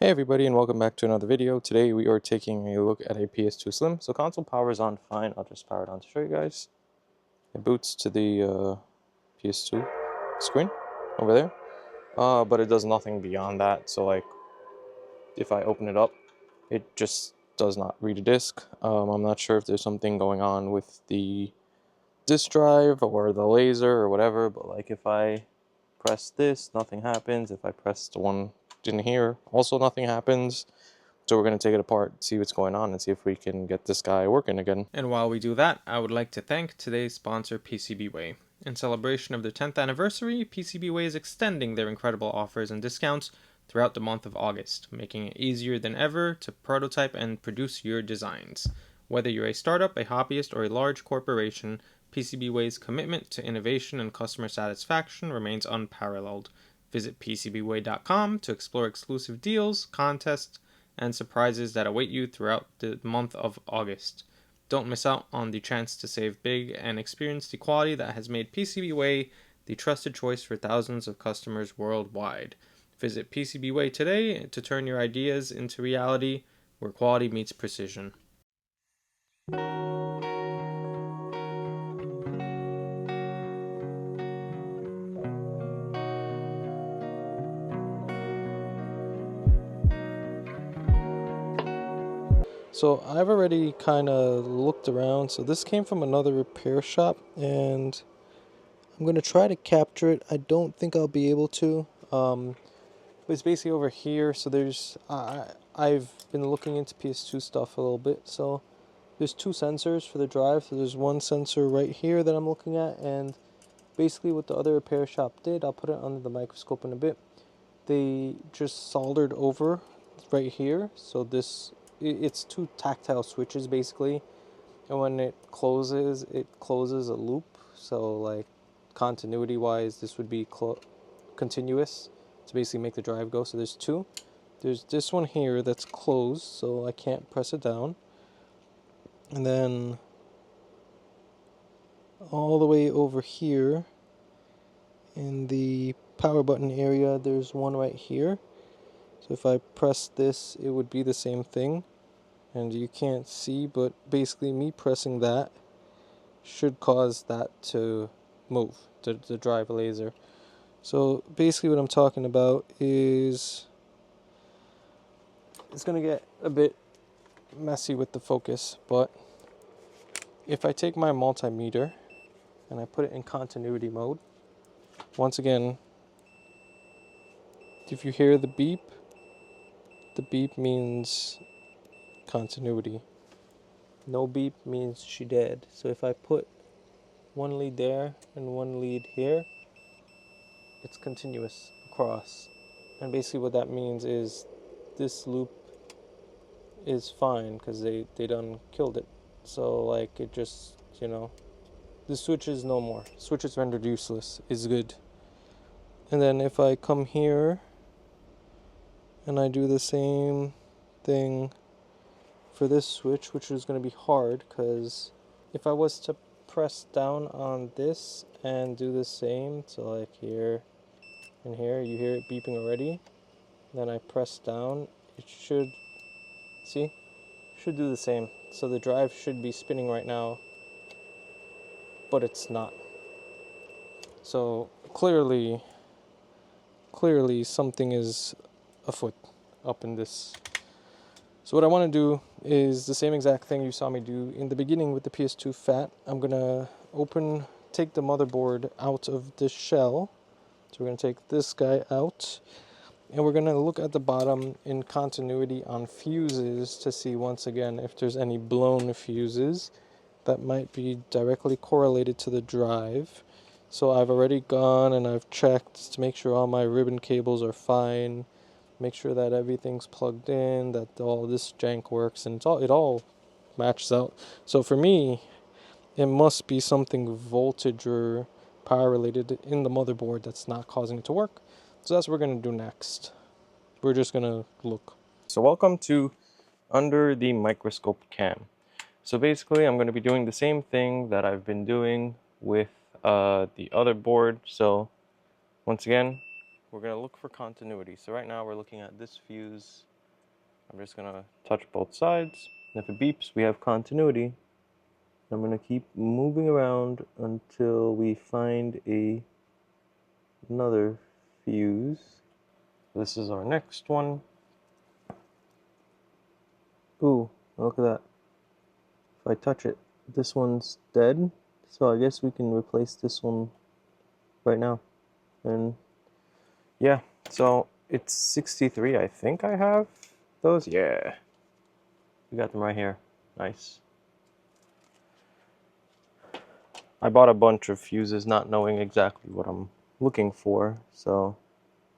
Hey everybody, and welcome back to another video. Today we are taking a look at a PS2 Slim. So console power is on fine. I'll just power it on to show you guys. It boots to the PS2 screen over there, but it does nothing beyond that. So like, if I open it up, it just does not read a disc. I'm not sure if there's something going on with the disk drive or the laser or whatever, but like if I press this, nothing happens. If I press the one in here, also nothing happens. So we're going to take it apart, see what's going on, and see if we can get this guy working again. And while we do that, I would like to thank today's sponsor, PCBWay. In celebration of their 10th anniversary, PCBWay is extending their incredible offers and discounts throughout the month of August, making it easier than ever to prototype and produce your designs. Whether you're a startup, a hobbyist, or a large corporation, PCBWay's commitment to innovation and customer satisfaction remains unparalleled. Visit PCBWay.com to explore exclusive deals, contests, and surprises that await you throughout the month of August. Don't miss out on the chance to save big and experience the quality that has made PCBWay the trusted choice for thousands of customers worldwide. Visit PCBWay today to turn your ideas into reality, where quality meets precision. So I've already kind of looked around. So this came from another repair shop, and I'm going to try to capture it. I don't think I'll be able to. But it's basically over here. So I've been looking into PS2 stuff a little bit. So there's two sensors for the drive. So there's one sensor right here that I'm looking at, and basically what the other repair shop did, I'll put it under the microscope in a bit. They just soldered over right here. So it's two tactile switches basically, and when it closes a loop. So like continuity wise, this would be continuous to basically make the drive go. So there's this one here that's closed, so I can't press it down, and then all the way over here in the power button area, there's one right here. So if I press this, it would be the same thing, and you can't see, but basically me pressing that should cause that to move, the drive laser. So basically what I'm talking about is, it's going to get a bit messy with the focus, but if I take my multimeter and I put it in continuity mode, once again, if you hear the beep means continuity. No beep means she dead. So if I put one lead there and one lead here, it's continuous across. And basically what that means is this loop is fine because they done killed it. So like it just, the switch is no more. Switch is rendered useless is good. And then if I come here and I do the same thing for this switch, which is going to be hard because if I was to press down on this and do the same, so like here and here, you hear it beeping already, then I press down, it should do the same. So the drive should be spinning right now, but it's not. So clearly something is afoot up in this. So what I want to do is the same exact thing you saw me do in the beginning with the PS2 Fat. I'm going to take the motherboard out of this shell. So we're going to take this guy out, and we're going to look at the bottom in continuity on fuses to see once again if there's any blown fuses that might be directly correlated to the drive. So I've already gone and I've checked to make sure all my ribbon cables are fine, make sure that everything's plugged in, that all this jank works, and it all matches out. So for me, it must be something voltage or power related in the motherboard that's not causing it to work. So that's what we're going to do next. We're just going to look. So welcome to Under the Microscope Cam. So basically I'm going to be doing the same thing that I've been doing with the other board. So once again, we're going to look for continuity. So right now we're looking at this fuse I'm just gonna touch both sides. And if it beeps, we have continuity. I'm gonna keep moving around until we find another fuse. This is our next one. Ooh, look at that. If I touch it, this one's dead. So I guess we can replace this one right now. And yeah, so it's 63, I think I have those. Yeah, we got them right here. Nice. I bought a bunch of fuses not knowing exactly what I'm looking for, so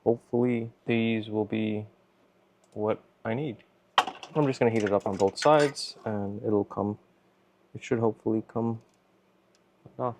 hopefully these will be what I need. I'm just gonna heat it up on both sides and it'll come, it should hopefully come off.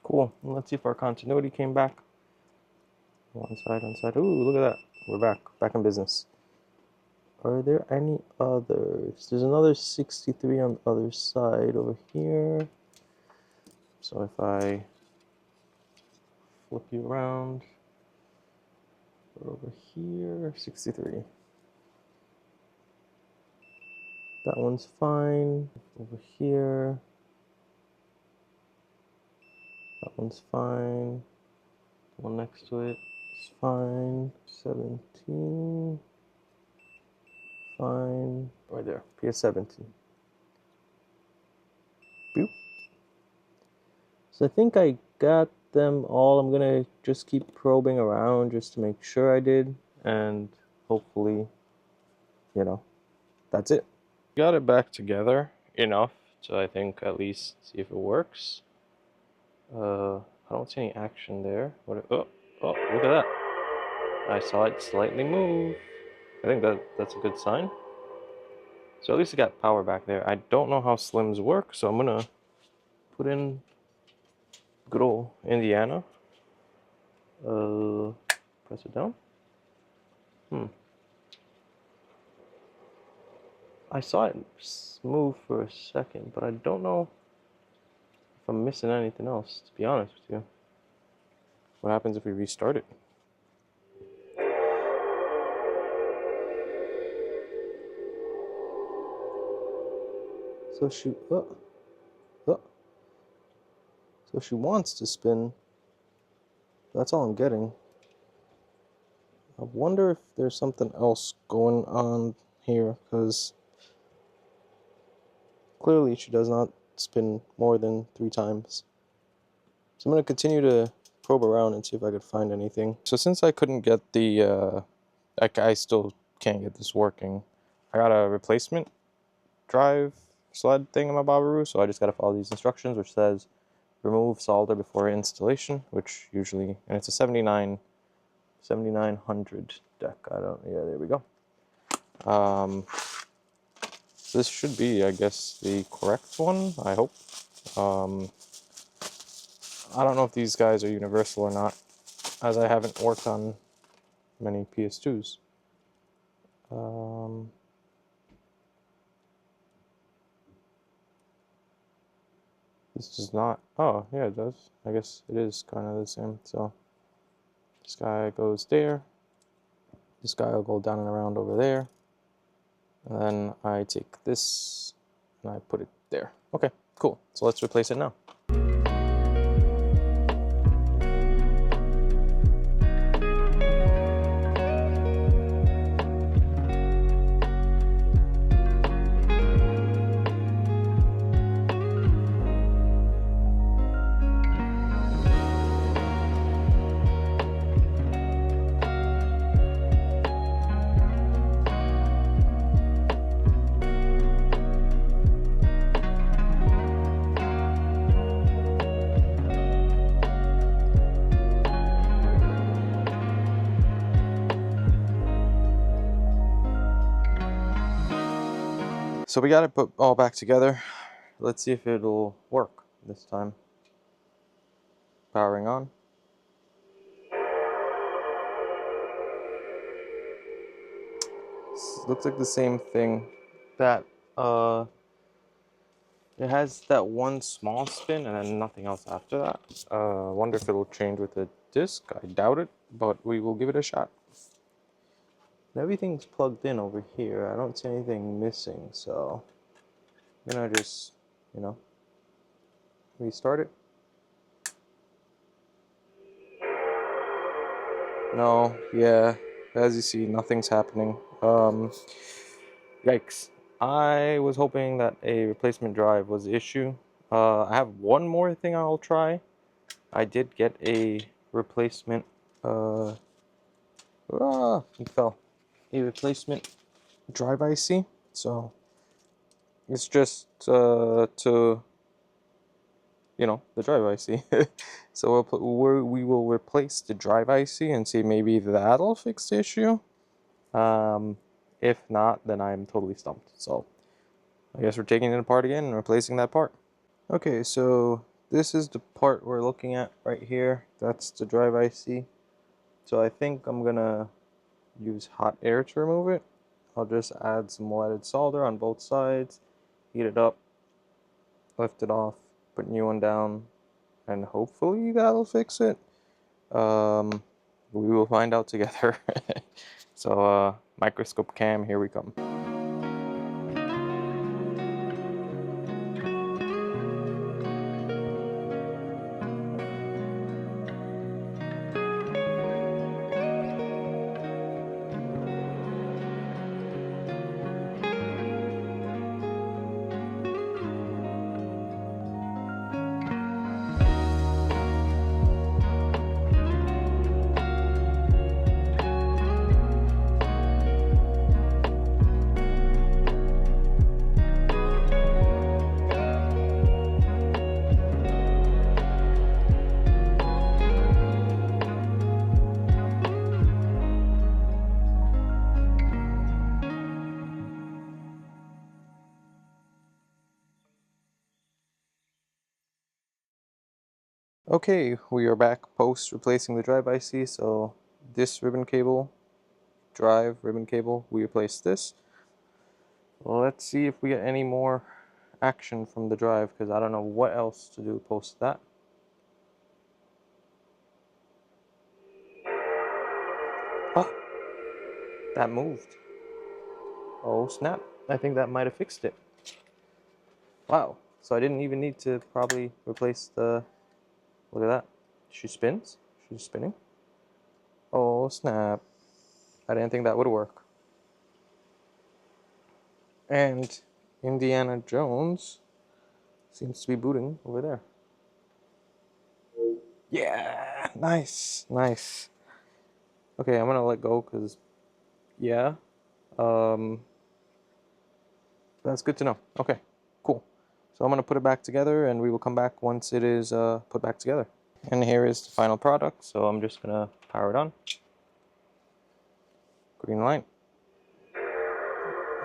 Cool. Let's see if our continuity came back. One side, one side. Ooh, look at that. We're back in business. Are there any others? There's another 63 on the other side over here. So if I flip you around, we're over here, 63. That one's fine. Over here, that one's fine. The one next to it is fine. 17. Fine. Right there. PS17. Boop. So I think I got them all. I'm gonna just keep probing around just to make sure I did. And hopefully, you know, that's it. Got it back together enough to, I think, at least see if it works. I don't see any action there. What? Oh, look at that. I saw it slightly move. I think that's a good sign. So at least it got power back there. I don't know how Slims work, so I'm gonna put in good old Indiana. Press it down. I saw it move for a second, but I don't know if I'm missing anything else, to be honest with you. What happens if we restart it? So so she wants to spin. That's all I'm getting. I wonder if there's something else going on here, because clearly she does not spin more than 3 times. So I'm going to continue to probe around and see if I could find anything. So since I couldn't get the, I still can't get this working, I got a replacement drive sled thing in my Babaru, so I just got to follow these instructions, which says remove solder before installation, which usually, and it's a 7900 deck. Yeah, there we go. This should be, I guess, the correct one, I hope. I don't know if these guys are universal or not, as I haven't worked on many PS2s. This does not. Oh, yeah, it does. I guess it is kind of the same. So this guy goes there. This guy will go down and around over there. And then I take this and I put it there. Okay, cool. So let's replace it now. So we got it put all back together. Let's see if it'll work this time. Powering on. Looks like the same thing. That it has that one small spin and then nothing else after that. Wonder if it'll change with the disc. I doubt it, but we will give it a shot. Everything's plugged in over here. I don't see anything missing, so I'm gonna just, restart it. No, yeah, as you see, nothing's happening. Yikes. I was hoping that a replacement drive was the issue. I have one more thing I'll try. I did get a replacement, it fell. A replacement drive IC. So it's just to, the drive IC. So we will replace the drive IC and see maybe that'll fix the issue. If not, then I'm totally stumped. So I guess we're taking it apart again and replacing that part. Okay, so this is the part we're looking at right here. That's the drive IC. So I think I'm gonna use hot air to remove it. I'll just add some leaded solder on both sides, heat it up, lift it off, put a new one down, and hopefully that'll fix it. We will find out together. So microscope cam, here we come. Okay, we are back post replacing the drive IC. So this ribbon cable, drive ribbon cable, we replaced this. Well, let's see if we get any more action from the drive, because I don't know what else to do post that. Oh, that moved. Oh snap, I think that might have fixed it. Wow, so I didn't even need to probably replace the, look at that. She spins, she's spinning. Oh snap, I didn't think that would work. And Indiana Jones seems to be booting over there. Yeah, nice, nice. Okay, I'm gonna let go because, yeah, that's good to know. Okay, cool. So I'm gonna put it back together and we will come back once it is put back together. And here is the final product. So I'm just gonna power it on. Green light.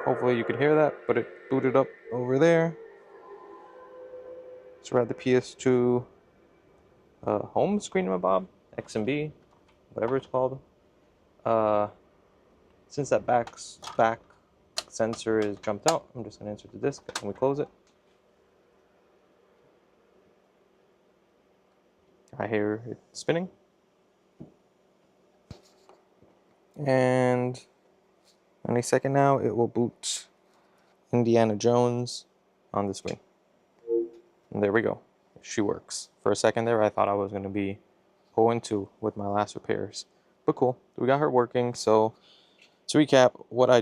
Hopefully you could hear that, but it booted up over there. So we're at the PS2 home screen-a-bob, XMB, whatever it's called. Since that back sensor is jumped out, I'm just gonna insert the disc and we close it. I hear it spinning. And any second now, it will boot Indiana Jones on the screen. And there we go. She works. For a second there, I thought I was going to be 0-2 with my last repairs. But cool. We got her working. So to recap, what I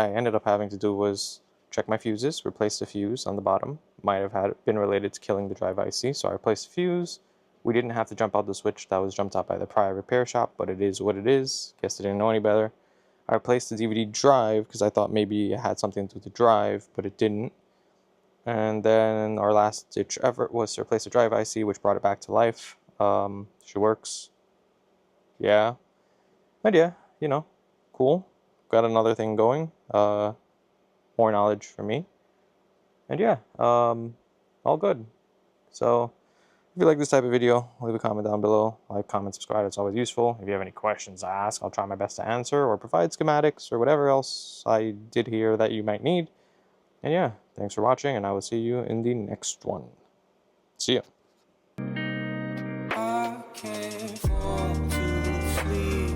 ended up having to do was check my fuses, replace the fuse on the bottom. Might have been related to killing the drive IC. So I replaced the fuse. We didn't have to jump out the switch that was jumped out by the prior repair shop, but it is what it is. Guess they didn't know any better. I replaced the DVD drive because I thought maybe it had something to do with the drive, but it didn't. And then our last ditch effort was to replace the drive IC, which brought it back to life. She works. Yeah. And yeah, cool. Got another thing going. More knowledge for me. And yeah, all good. So If you like this type of video, leave a comment down below. Like, comment, subscribe. It's always useful. If you have any questions to ask, I'll try my best to answer or provide schematics or whatever else I did here that you might need. And yeah, thanks for watching, and I will see you in the next one. See ya. I can't fall to sleep.